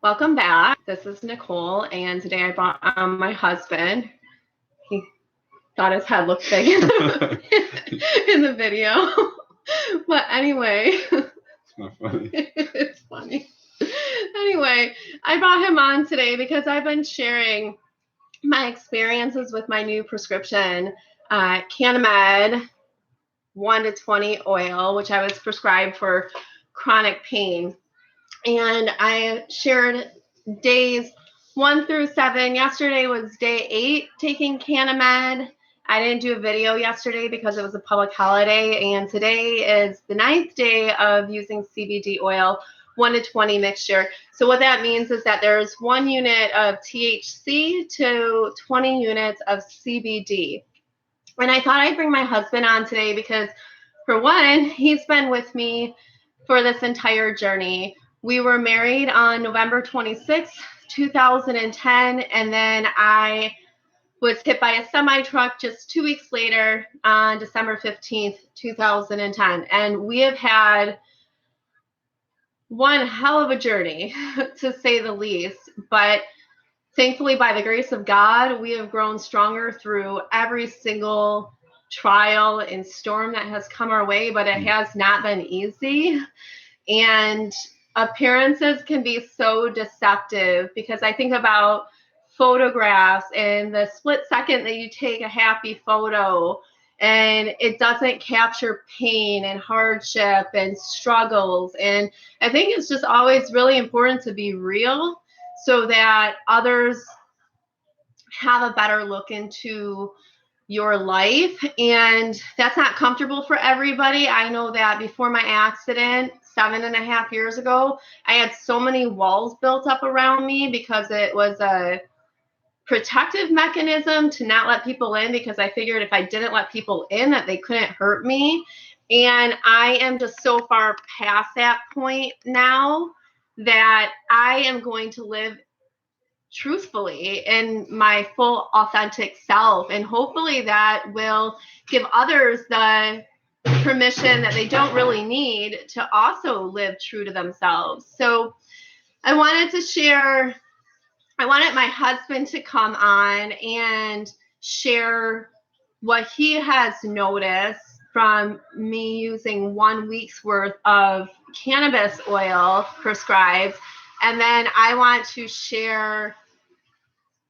Welcome back. This is Nicole, and today I brought my husband. He thought his head looked big in the video. But anyway, It's not funny. it's funny. Anyway, I brought him on today because I've been sharing my experiences with my new prescription, Cannimed 1 to 20 oil, which I was prescribed for chronic pain. And I shared days 1 through 7. Yesterday was day 8 taking Cannimed. I didn't do a video yesterday because it was a public holiday, and today is the 9th day of using CBD oil 1 to 20 mixture. So what that means is that there's 1 unit of THC to 20 units of CBD. And I thought I'd bring my husband on today because, for one, he's been with me for this entire journey. We were married on November 26th, 2010, and then I was hit by a semi-truck just 2 weeks later on December 15th, 2010. And we have had one hell of a journey, to say the least. But thankfully, by the grace of God, we have grown stronger through every single trial and storm that has come our way, but it has not been easy. And appearances can be so deceptive, because I think about photographs and the split second that you take a happy photo and it doesn't capture pain and hardship and struggles. And I think it's just always really important to be real so that others have a better look into your life. And that's not comfortable for everybody. I know that before my accident 7.5 years ago, I had so many walls built up around me because it was a protective mechanism to not let people in, because I figured if I didn't let people in that they couldn't hurt me. And I am just so far past that point now that I am going to live truthfully in my full authentic self, and hopefully that will give others the permission that they don't really need to also live true to themselves. So I wanted my husband to come on and share what he has noticed from me using 1 week's worth of cannabis oil prescribed. And then I want to share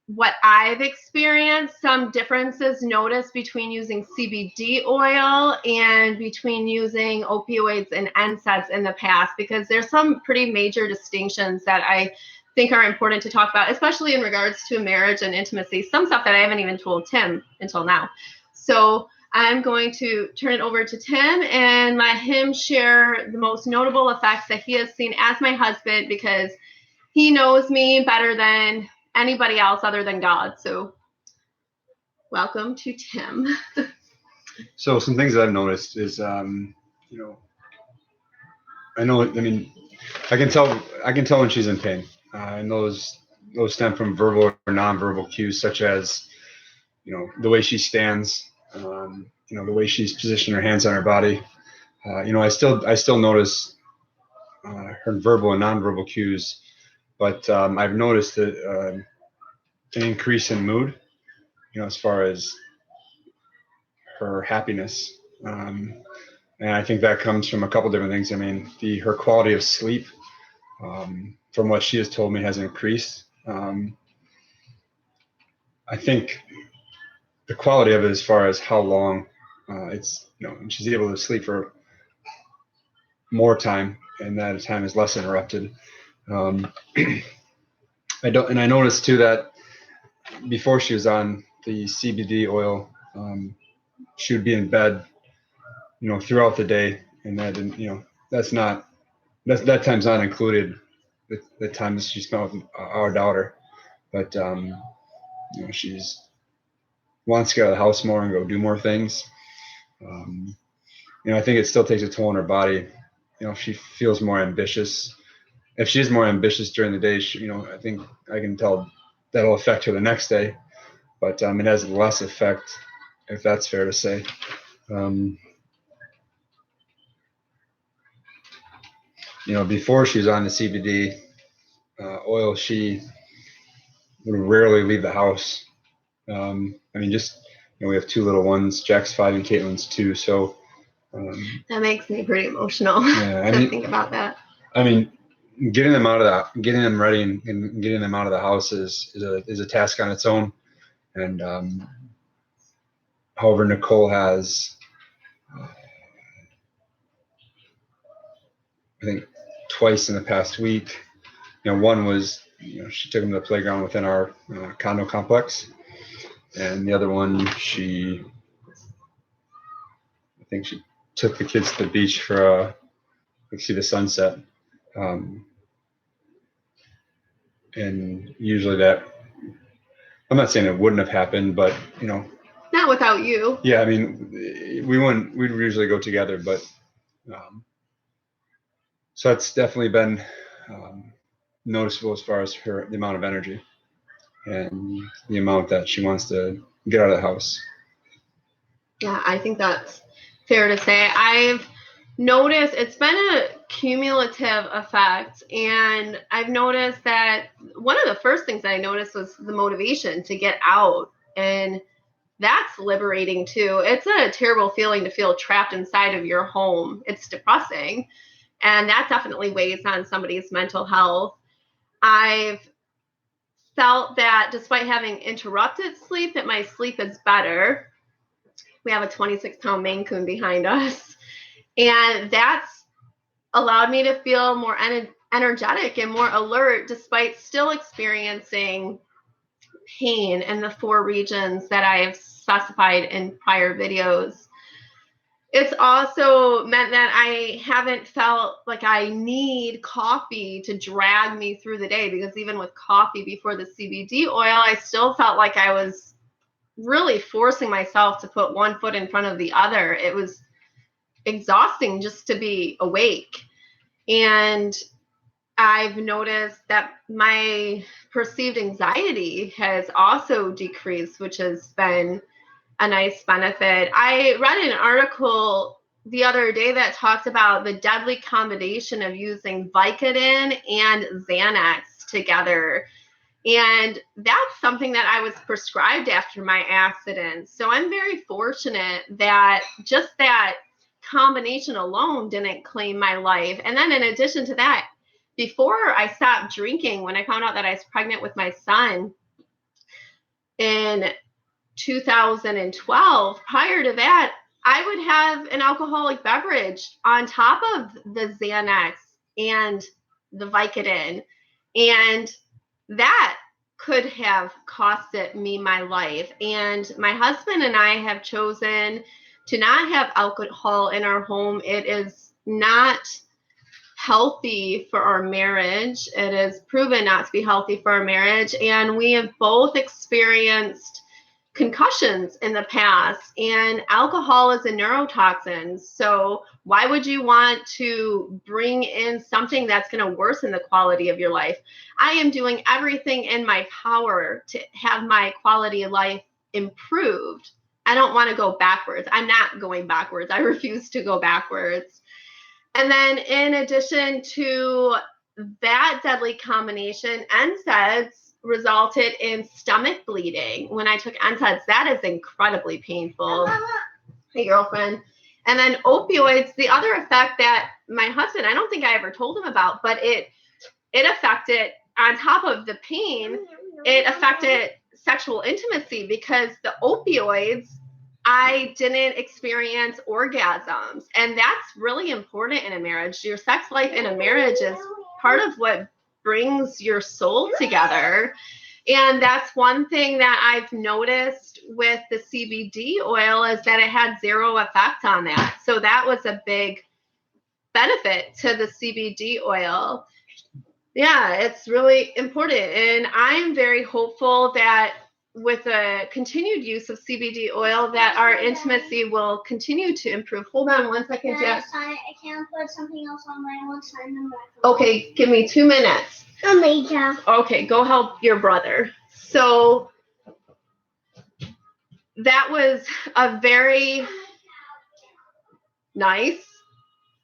what I've experienced, some differences noticed between using CBD oil and between using opioids and NSAIDs in the past, because there's some pretty major distinctions that I think are important to talk about, especially in regards to marriage and intimacy, some stuff that I haven't even told Tim until now. So I'm going to turn it over to Tim and let him share the most notable effects that he has seen as my husband, because he knows me better than anybody else other than God. So welcome to Tim. So some things that I've noticed is, I can tell when she's in pain. And those stem from verbal or nonverbal cues, such as, the way she stands, the way she's positioned her hands on her body. I still notice her verbal and nonverbal cues, but I've noticed that an increase in mood, as far as her happiness. And I think that comes from a couple different things. I mean, her quality of sleep, from what she has told me, has increased. I think the quality of it, as far as how long she's able to sleep for more time, and that time is less interrupted. I noticed too that before she was on the CBD oil, she would be in bed, throughout the day, and that, that time's not included the time that she spent with our daughter, but she's wants to get out of the house more and go do more things. I think it still takes a toll on her body. She feels more ambitious. If she's more ambitious during the day, I think I can tell that'll affect her the next day, but it has less effect, if that's fair to say. Before she was on the CBD, oil, she would rarely leave the house. I mean, just we have 2 little ones. Jack's 5 and Caitlin's 2. So that makes me pretty emotional to think about that. I mean, getting them ready and getting them out of the house is a task on its own. And however, Nicole has, I think, twice in the past week. One was, she took them to the playground within our condo complex, and the other one, I think she took the kids to the beach for see the sunset. And usually that, I'm not saying it wouldn't have happened, but not without you. Yeah, I mean, we'd usually go together, but so that's definitely been noticeable as far as the amount of energy and the amount that she wants to get out of the house. Yeah, I think that's fair to say. I've noticed it's been a cumulative effect, and I've noticed that one of the first things that I noticed was the motivation to get out, and that's liberating too. It's a terrible feeling to feel trapped inside of your home. It's depressing, and that definitely weighs on somebody's mental health. I've felt that despite having interrupted sleep, that my sleep is better. We have a 26-pound Maine Coon behind us, and that's allowed me to feel more energetic and more alert despite still experiencing pain in the 4 regions that I have specified in prior videos. It's also meant that I haven't felt like I need coffee to drag me through the day, because even with coffee before the CBD oil, I still felt like I was really forcing myself to put one foot in front of the other. It was exhausting just to be awake. And I've noticed that my perceived anxiety has also decreased, which has been a nice benefit. I read an article the other day that talks about the deadly combination of using Vicodin and Xanax together. And that's something that I was prescribed after my accident. So I'm very fortunate that just that combination alone didn't claim my life. And then in addition to that, before I stopped drinking, when I found out that I was pregnant with my son in 2012, prior to that, I would have an alcoholic beverage on top of the Xanax and the Vicodin. And that could have costed me my life. And my husband and I have chosen to not have alcohol in our home. It is not healthy for our marriage. It is proven not to be healthy for our marriage. And we have both experienced concussions in the past, and alcohol is a neurotoxin. So why would you want to bring in something that's going to worsen the quality of your life? I am doing everything in my power to have my quality of life improved. I don't want to go backwards. I'm not going backwards. I refuse to go backwards. And then in addition to that deadly combination, NSAIDs resulted in stomach bleeding when I took NSAIDs. That is incredibly painful. Hey, girlfriend. And then opioids, the other effect that my husband, I don't think I ever told him about, but it affected, on top of the pain, it affected sexual intimacy, because the opioids, I didn't experience orgasms. And that's really important in a marriage. Your sex life in a marriage is part of what brings your soul together. And that's one thing that I've noticed with the CBD oil, is that it had zero effect on that. So that was a big benefit to the CBD oil. Yeah, it's really important. And I'm very hopeful that with the continued use of CBD oil, that our intimacy will continue to improve. Hold on one second, Jess. I can't put something else on my one side and then back. Okay, give me 2 minutes. Amazing. Okay, go help your brother. So that was a very nice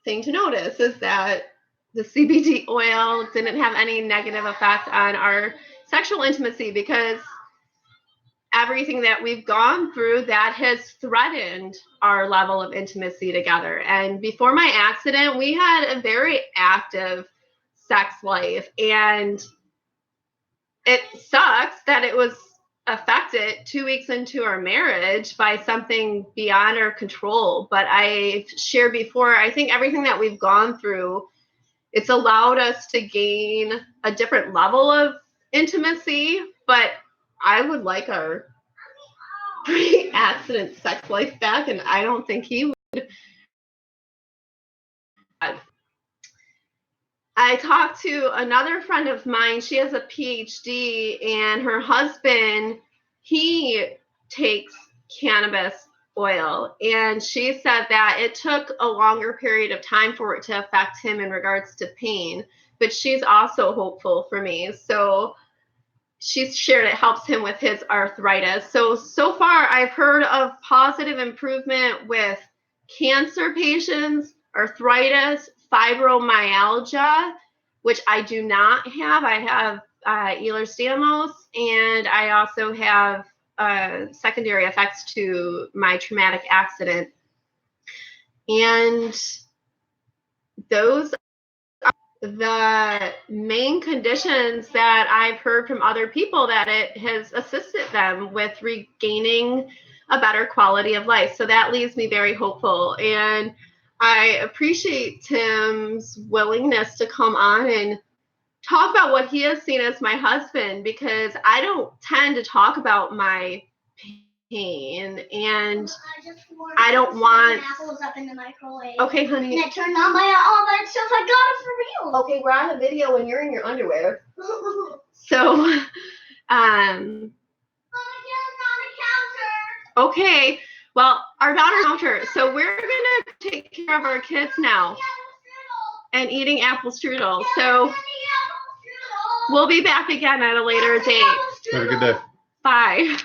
thing to notice, is that the CBD oil didn't have any negative effect on our sexual intimacy, because everything that we've gone through, that has threatened our level of intimacy together. And before my accident, we had a very active sex life, and it sucks that it was affected 2 weeks into our marriage by something beyond our control. But I shared before, I think everything that we've gone through, it's allowed us to gain a different level of intimacy. But I would like our pre-accident sex life back, and I don't think he would. I talked to another friend of mine. She has a PhD, and her husband, he takes cannabis oil, and she said that it took a longer period of time for it to affect him in regards to pain, but she's also hopeful for me. So she's shared it helps him with his arthritis. So far I've heard of positive improvement with cancer patients, arthritis, fibromyalgia, which I do not have. I have Ehlers-Danlos, and I also have secondary effects to my traumatic accident. And those the main conditions that I've heard from other people that it has assisted them with regaining a better quality of life. So that leaves me very hopeful. And I appreciate Tim's willingness to come on and talk about what he has seen as my husband, because I don't tend to talk about my pain, and I don't want apples up in the microwave. Okay, honey. And I turned on my oven, so I got it for real. Okay, we're on the video and you're in your underwear. So, okay. Well, our daughter's counter. So we're gonna take care of our kids now and eating apple strudel. So we'll be back again at a later date. Have a good day. Bye.